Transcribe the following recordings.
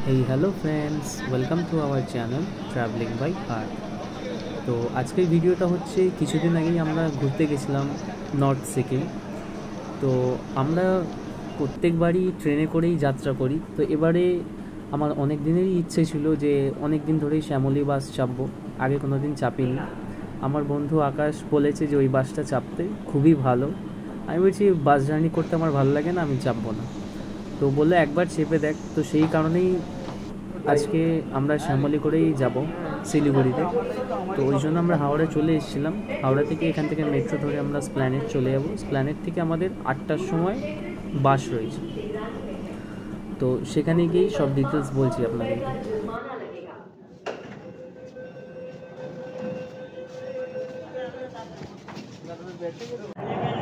Hey hello friends, welcome to our channel Traveling by Heart। তো আজকের ভিডিওটা হচ্ছে কিছুদিন আগেই আমরা ঘুরতে গেছিলাম নর্থ সিকিম। তো আমরা প্রত্যেকবারই ট্রেনে করেই যাত্রা করি। তো এবারে আমার অনেক দিনেরই ইচ্ছে ছিল যে অনেক দিন ধরেই শ্যামলী বাস চাপবো, আগে কোনো দিন চাপিনি। আমার বন্ধু আকাশ বলেছে যে ওই বাসটা চাপতে খুবই ভালো। আমি বলছি বাস জার্নি করতে আমার ভালো লাগে না, আমি চাপবো না। তো বললো একবার চেপে দেখ। তো সেই কারণেই আজকে আমরা শ্যামলী করেই যাব শিলিগুড়িতে। তো ওই জন্য আমরা হাওড়া চলে এসেছিলাম। হাওড়া থেকে এখান থেকে মেট্রো ধরে আমরা স্প্ল্যানেট চলে যাব। স্প্ল্যানেট থেকে আমাদের 8টার সময় বাস রয়েছে। তো সেখানে গিয়েই সব ডিটেলস বলছি আপনাদের।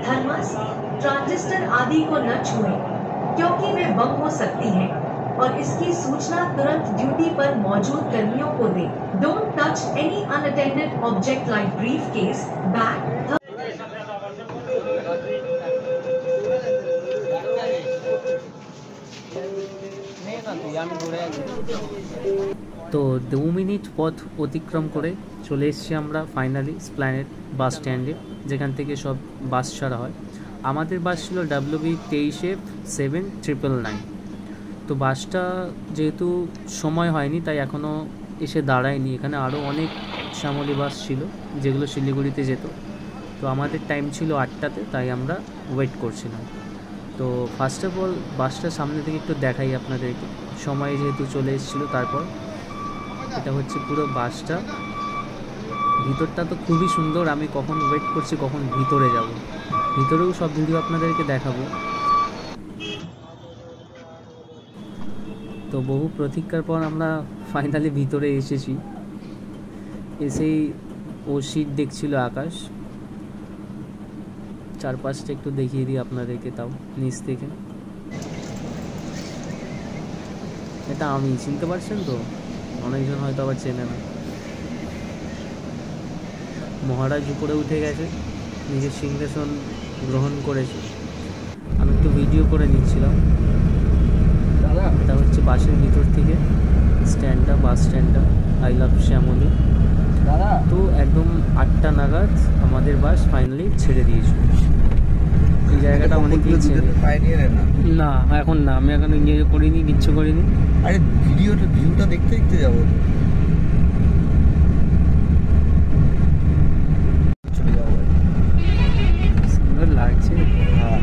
थर्मस, ट्रांजिस्टर आदि को न छुएं, क्योंकि वे बम हो सकती हैं और इसकी सूचना तुरंत ड्यूटी पर मौजूद कर्मियों को दें। Don't touch any unattended object like briefcase, bag. তো 2 মিনিট পথ অতিক্রম করে চলে এসেছি আমরা ফাইনালি স্প্ল্যানেট বাস স্ট্যান্ডে, যেখান থেকে সব বাস ছাড়া হয়। আমাদের বাস ছিল WB23F7999। তো বাসটা যেহেতু সময় হয়নি তাই এখনও এসে দাঁড়ায়নি। এখানে আরও অনেক শ্যামলী বাস ছিল যেগুলো শিলিগুড়িতে যেত। তো আমাদের টাইম ছিল 8টাতে, তাই আমরা ওয়েট করছিলাম। তো ফার্স্ট অফ অল বাসটা সামনে থেকে একটু দেখাই আপনাদেরকে, সময় যেহেতু চলে এসেছিলো। তারপর এটা হচ্ছে পুরো বাসটা, ভিতরটা তো খুবই সুন্দর। আমি কখন ওয়েট করছি কখন ভিতরে যাব, ভিতরেও সব ভিডিও আপনাদেরকে দেখাবো। তো বহু প্রতীক্ষার পর আমরা ফাইনালি ভিতরে এসেছি। এসেই ও সিট দেখছিল আকাশ। চারপাশটা একটু দেখিয়ে দিই আপনাদেরকে তাও নিচ থেকে। এটা আমি, চিনতে পারছেন তো? অনেকজন হয়তো আবার চেনে না। মহারাজ উপরে উঠে গেছে, নিজের সিংহাসন গ্রহণ করেছে। আমি একটু ভিডিও করে নিচ্ছিলাম। এটা হচ্ছে বাসের ভিতর থেকে স্ট্যান্ডটা, বাস স্ট্যান্ডটা, আই লাভ শ্যামলী। তো একদম 8টা নাগাদ আমাদের বাস ফাইনালি ছেড়ে দিয়েছিল। এই জায়গাটা অনেকেই চেনে। না এখন না, আমি এখন ইয়ে করিনি, কিচ্ছু করিনি। আরে ভিউটা দেখতে দেখতে যাবো। চলে যাবো, সুন্দর লাগছে। হ্যাঁ।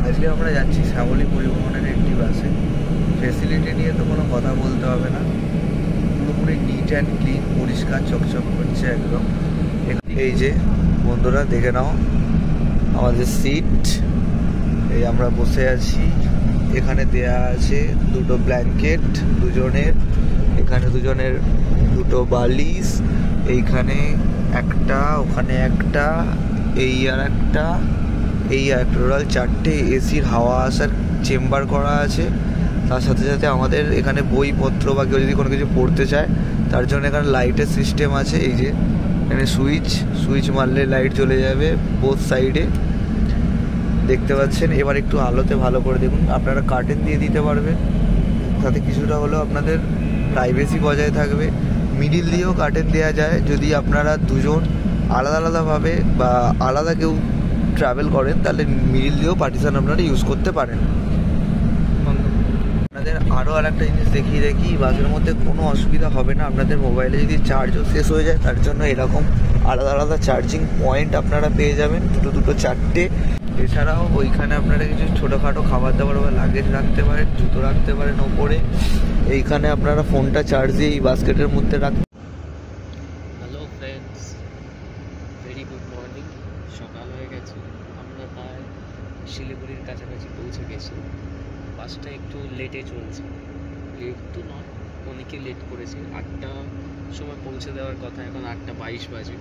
আজকে আমরা যাচ্ছি শ্যামলী পরিবহনের একটি বাসে। ফেসিলিটি নিয়ে তো কোনো কথা বলতে হবে না, পুরোপুরি নিট অ্যান্ড ক্লিন, পরিষ্কার চকচক করছে একদম। এই যে বন্ধুরা দেখে নাও আমাদের সিট, এই আমরা বসে আছি। এখানে দেয়া আছে দুটো ব্ল্যাঙ্কেট দুজনের, এখানে দুজনের দুটো বালিশ, এইখানে একটা, ওখানে একটা, এই আর একটা, এই আর টোটাল 4টে এসির হাওয়া আসার চেম্বার করা আছে। তার সাথে সাথে আমাদের এখানে বইপত্র বা কেউ যদি কোনো কিছু পড়তে চায় তার জন্য এখানে লাইটের সিস্টেম আছে। এই যে এখানে সুইচ মারলে লাইট জ্বলে যাবে বোথ সাইডে, দেখতে পাচ্ছেন। এবার একটু আলোতে ভালো করে দেখুন। আপনারা কার্টেন দিয়ে দিতে পারবেন, তাতে কিছুটা হলেও আপনাদের প্রাইভেসি বজায় থাকবে। মিডিল দিয়েও কার্টেন দেওয়া যায় যদি আপনারা দুজন আলাদা আলাদাভাবে বা আলাদা কেউ ট্রাভেল করেন, তাহলে মিডিল দিয়েও পার্টিশন আপনারা ইউজ করতে পারেন। আপনাদের আরও আর একটা জিনিস দেখিয়ে রাখি, বাসের মধ্যে কোনো অসুবিধা হবে না। আপনাদের মোবাইলে যদি চার্জও শেষ হয়ে যায় তার জন্য এরকম আলাদা আলাদা চার্জিং পয়েন্ট আপনারা পেয়ে যাবেন, দুটো 4টে। এছাড়াও ওইখানে আপনারা কিছু ছোটোখাটো খাবার দাবার বা লাগেজ রাখতে পারেন, জুতো রাখতে পারেন ওপরে। এইখানে আপনারা ফোনটা চার্জ দিয়ে এই বাস্কেটের মধ্যে রাখতে। Hello friends, very good morning. সকাল হয়ে গেছে, আমরা প্রায় শিলিগুড়ির কাছাকাছি পৌঁছে গেছি। বাসটা একটু লেটে চলছে, লেট তো নয়, অনেকে লেট করেছে। 8টার সময় পৌঁছে দেওয়ার কথা, এখন 8টা 22 বাজে।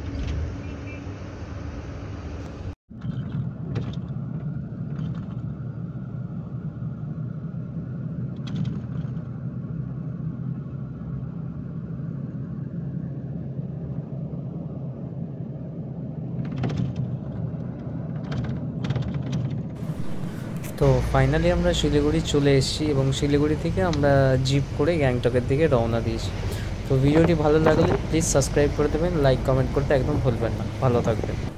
তো ফাইনালি আমরা শিলিগুড়ি চলে এসেছি এবং শিলিগুড়ি থেকে আমরা জিপ করে গ্যাংটকের দিকে রওনা দিয়েছি। তো ভিডিওটি ভালো লাগলে প্লিজ সাবস্ক্রাইব করে দেবেন, লাইক কমেন্ট করতে একদম ভুলবেন না। ভালো থাকবেন।